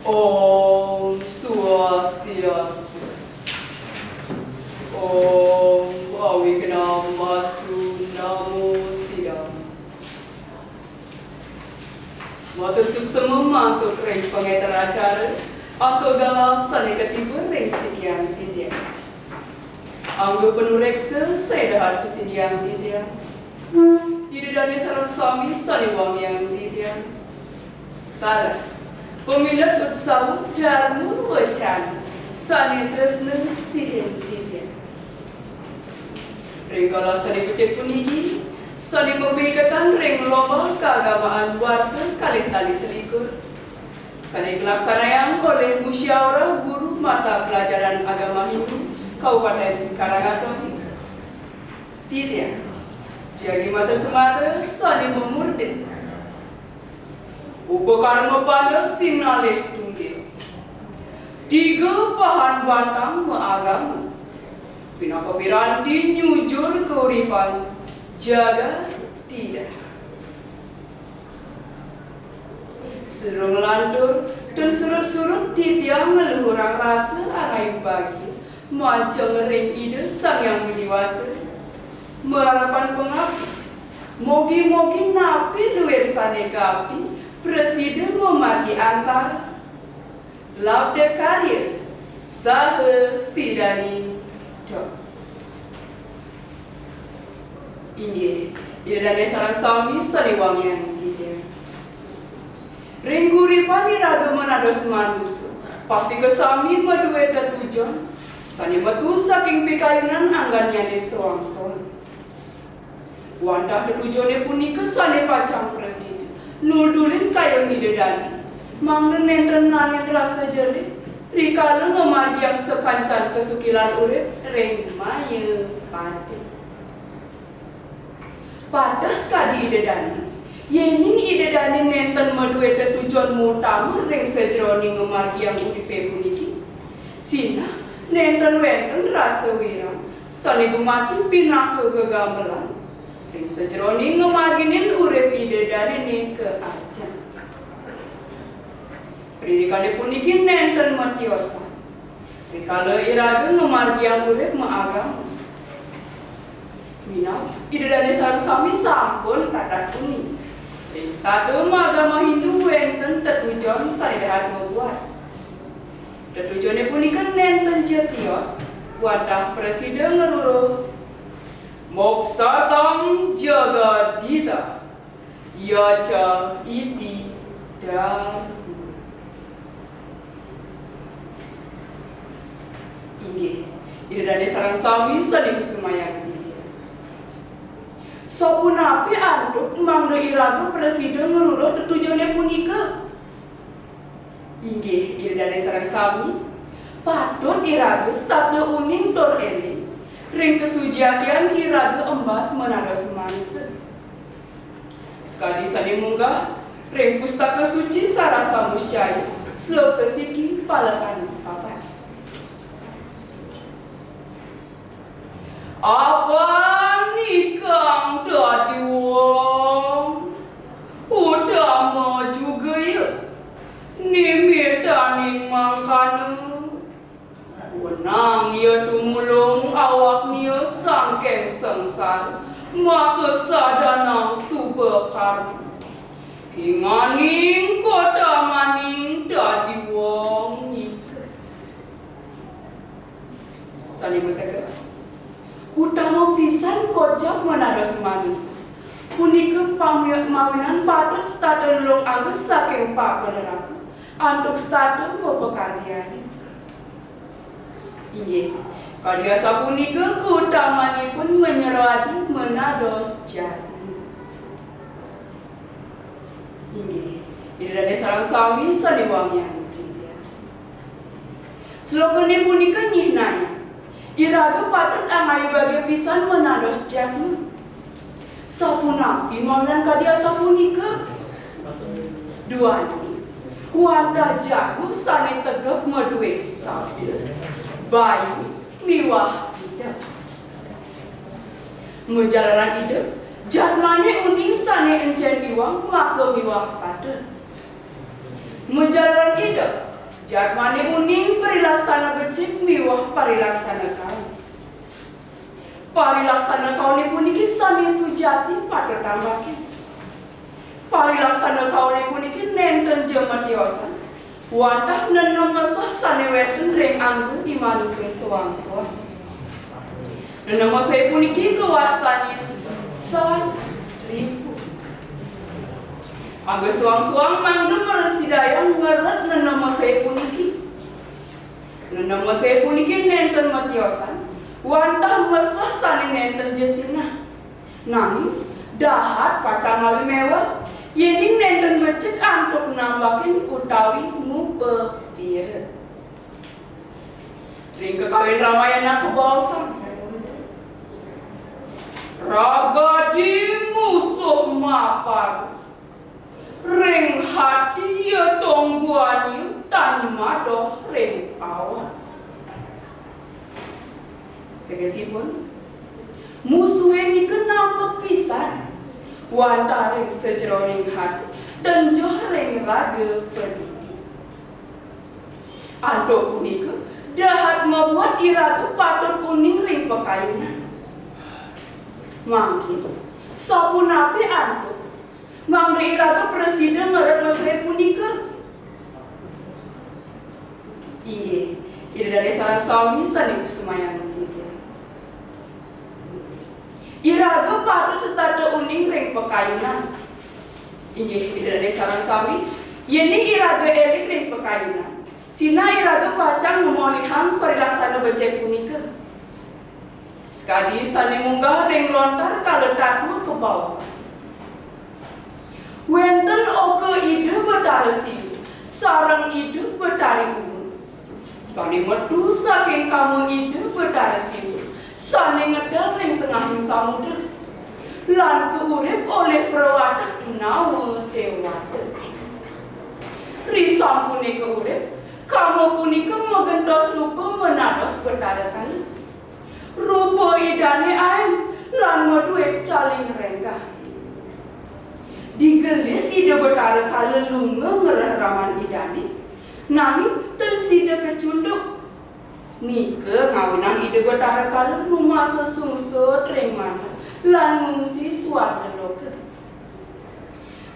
Om Swastiastu. Om Avignamastu Namo Sidam. Matur suksema mantuk ring pengetar acara atau galau sane ketiga ring sekian tidia. Anggo penuh reksa saya dahat pesidian tidia. Ida dari sarang sami sane wang yang tidia. Tala pemilat utsau jarmu wacan sane tresna siren tidia. Ringkala sane pecek punigi sane memberikan ring lomba keagamaan warsa kali tali selikur. Sane kelaksanaan oleh musyawarah guru mata pelajaran agama Hindu Kabupaten Karangasem. Tidak, jadi mata semata sane memurtid. Upakarma pada sinaleh tunggil. 3 bahan bantang meagama. Pinaka piranti nyujur keuripan jaga tidak. Suruh ngelantur dan surut-surut titiang ngeluhurang rasa arai bagi macam ring ide sang yang mendiwasa merapan pengabdi mogi-mogi napi luir sane kabdi presiden memati antar labda karir sahe sidani dok. Inge ida dan sarang sami saliwang yang tidak. Ringkuripan iraga menados manusia pasti kesami madue tertujuan sani metu saking pikayunan anggannya de soang-soang. Wanda tertujuannya punika sani pacang presiden nuldulin kayon ide dani mangren nanen rasa jerit rikala memargiang sekancan kesukilan urip ring maya pade padas kadi ide dani yening ide dani nenten madue tertujuan utama ring sejroning memargiang uripe puniki sina nenten wenten rasa wirang sani gumati pinaka gegamelan ring sejroning ngemarginin urip ide dani ne ke aja. Pridikane puniki nenten matiosa. Rikala iraga ngemargiang urip maagam. Mina ide dani sareng sami sampun kadas uni. Ring tatu agama Hindu wenten tertujuan saidahat membuat. Tertujuannya punika nenten jetios wadah presiden ngeruruh Moksatam jagadita yaca iti daru. Inge ida dane sarang sami sadi kusumayang dia. Sapunapi anduk mangdo iraga presiden ngeruruh tertujuannya punika. Inge ida dane sarang sami patut iraga stadne uning tor eling ring kesucian iraga embas menados manusia. Sekali sani munggah ring pustaka suci sarasa muscaya sloka siki palakan papan. Apa nikang dadi wong utama juga ya nimitaning mangkanu wenang ia tumulung awak nia sangkeng sengsar maka sadanang subekar hinganing kota maning dadi wong ika. Sani tegas utama pisan kojak menados manusia punika pamawinan patut stadon long agus saking pak neraka antuk stadon bebekadiani. Inge, kadia sapunika keutamanipun menyeradi menados jati. Inge, ida dane sarang sami saliwang yang tidak. Slogane punika nyihnaya. Iraga patut angai bagi pisan menados jati. Sapunapi maunan kadia sapunika. Duani, wanda jago sane tegep madue sabda. Bayu miwah tidak menjalaran ide jadmane uning sane encen iwang maka miwah pada menjalaran ide Jadmane uning parilaksana becik miwah parilaksana kau. Parilaksana kau ni puniki sami sujati pada tambakin. Parilaksana kau ni puniki nenten jematiosan. Wantah nenem mesah sane weten reng anggu imanusnya suang-suang. Nenem mesah puniki kewastani 1.000. Angga suang-suang mangdum meresidayang ngeret nenem mesah puniki. Nenem mesah puniki nenten matiosan. Wantah mesah sane nenten jesina. Nami dahat pacang ngawi mewah. Yening nenten becek antuk nambakin utawi ngupepir. Ring kekawin Ramayana kebalsam. Raga di musuh mapar. Ring hati ya tongguani tan madoh ring awan. Tegesipun musuh ini kenapa pisan? Wantah ring sejroning hati dan joh ring raga pedidi. Antuk punika dahat membuat iraga patut kuning ring pekayunan. Mangkin sapunapi antuk mangda iraga presiden ngeret mesre punika. Inggih, ida dari sarang suami sani kusumayan punika. Iraga patut setata uning ring pekayunan. Inggih, ida dari sarang suami yeni iraga elik ring pekayunan. Sina iraga pacang memolihan parilaksana becek punika. Sekali sane munggah ring lontar kaletatmu ke bawah. Wenten oke ide betarasi, sarang ide betari umur. Sane metu saking kamu ide betarasi, sane ngedal ring tengah samudra. Lan keurip oleh perawat nawa dewata. Risampune keurip, kamu punika megentos rupa menados betarakan. Rupa idane ain lan meduek caling renggah. Digelis ide betara kala lunga ngerah raman idane. Nami ten sida kecunduk. Nika ngawinang ide betara kala rumah sesungsut ring mana lan ngungsi swarga loka.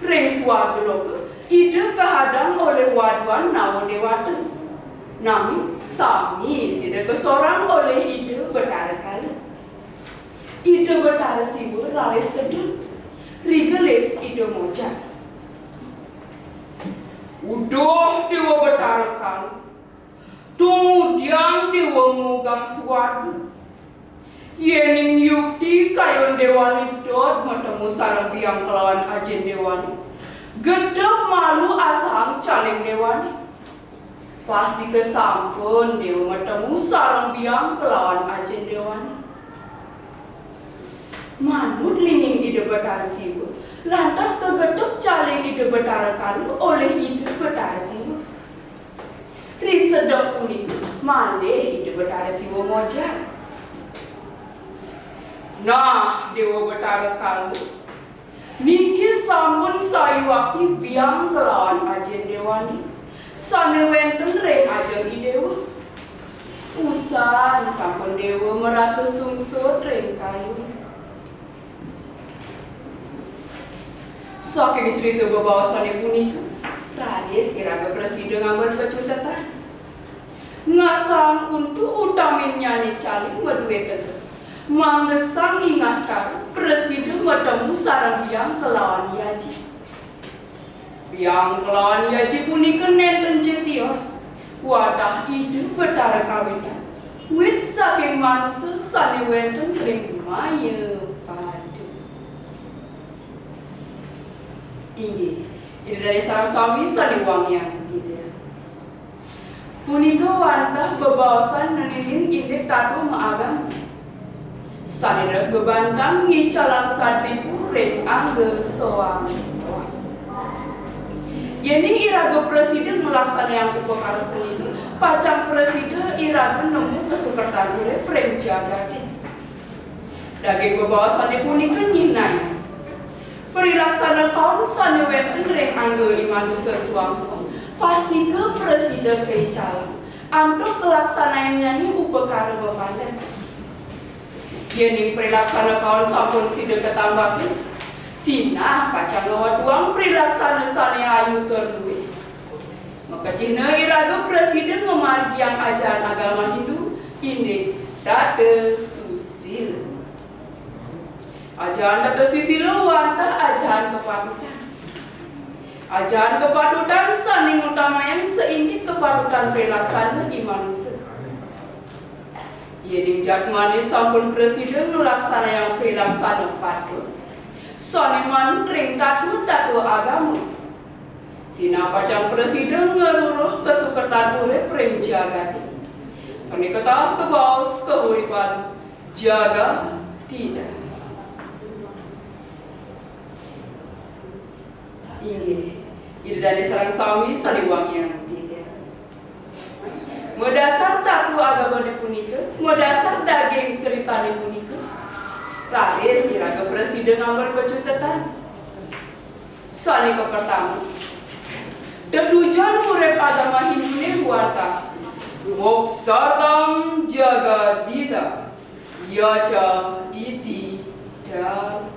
Ring swarga loka ide kehadang oleh waduan nawa dewata. Nami sami sida kesorang oleh ide betara kala. Ide betara sibu laris teduh. Rigelis ide moja. Udah dewa betara kala. Tumudiang dewa mugang swarga. Yening yukti kayon dewani dot matemu sarang biang kelawan ajen dewani. Gedep malu asang caling dewani. Pasti kesampun dewa matemu sarang biang kelawan ajen dewani. Manut linging ide betara sibu. Lantas kegedep caling ide betara kalu oleh ide betara sibu. Risedep punika malih ide betara sibu moja. Nah, dewa betara kalu niki sampun sayuwaki biang kelawan ajen dewani. Sane wenten ring ajeng idewa. Usan sampun dewa merasa sungsut ring kayu. Saking cerita babawasane punika, ralis iraga presiden ngambil pecutetan. Ngasang untuk utamin nyani caling medue tetes. Manggesang ingaskar presiden bertemu sarang biang kelawan yaji. Biang kelawan yaji punika nenten jetios. Wadah ide betara kawitan. Wit saking manusia sane wenten ring maya padu. Inggih, ide dari sarang suami sane wangian gitu. Punika wantah bebawasan neninin ide tatu maagam. Sane deres bebantang ngicalang 1.000 ring angge soang-soang. Yening iraga presiden melaksana yang upakara punika, pacang presiden iraga nemu kesukertan urip ring jagate. Daging bebawasan punika nyinai. Perilaksana kaum sane wenten ring angge iman sesuang-suang. pasti ke presiden keicalan untuk kelaksanaannya ni upakara bapanas. Yening prilaksana kawan sampun sida ketambakin sina pacang lawat uang prilaksana sane ayu terluwe. Maka Cina iraga presiden memargi yang ajaran agama Hindu ini Tata Susila. Ajaran Tata Susila wantah ajaran kepatutan. Ajaran kepatutan saning utamayan seindih kepatutan prilaksana imanusa. Yening jatmane sampun presiden melaksana yang prilaksana patut. Sani manu tring tatu agama. Sina pacang presiden ngeruruh kesukertan urip pring jagati. Sani ketah kebaos keuripan jaga tidak. Ini dari sarang sami saliwangi yang tidak. Medasar tatu agama dipunika, medasar daging cerita dipunika. Raris iraga presiden nomor pecutetan. Sani ke pertama. Tujuan urip agama Hindu ni warta. Moksatam jaga dita. Yaca iti dar.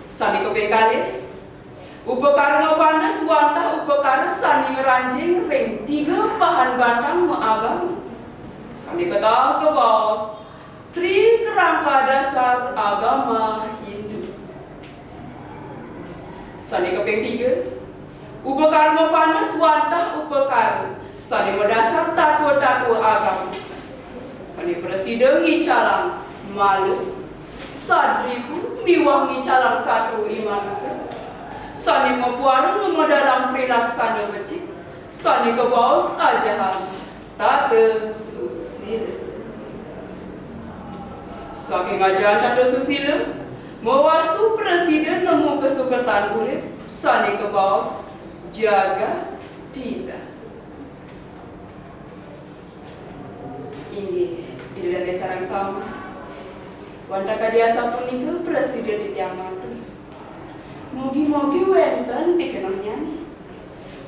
Sani ke pekale. Upakarma panas wantah upakara sani ngeranjing ring 3 bahan batang agama. Sani kata ke bos. Tri kerangka dasar agama Hindu. Sani kepeng 3. Upakarma panas wantah upakara sani berdasar tatu agama. Sani presiden ngicalang malu. Sadriku miwah ngicalang satu imanusa. Sani mempuarang memodalang prilaksana becik. Sani kebaos ajahan Tata Susila. Saking ajaran Tata Susila, mewastu presiden nemu kesukertan urip. Sani kebaos jaga tidak. Ini dari sarang sama. Wanda kadiasa punika presiden di tiang matu. Mugi-mugi wenten pikenangnya nih.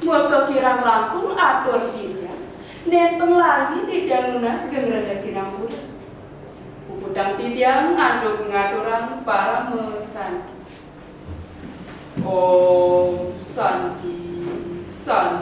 Muka kirang langkung atur tidak. Nenteng lali tidak lunas gengrada sinambur. Upudang titiang aduk ngaturan para mesanti. Om Santi Santi.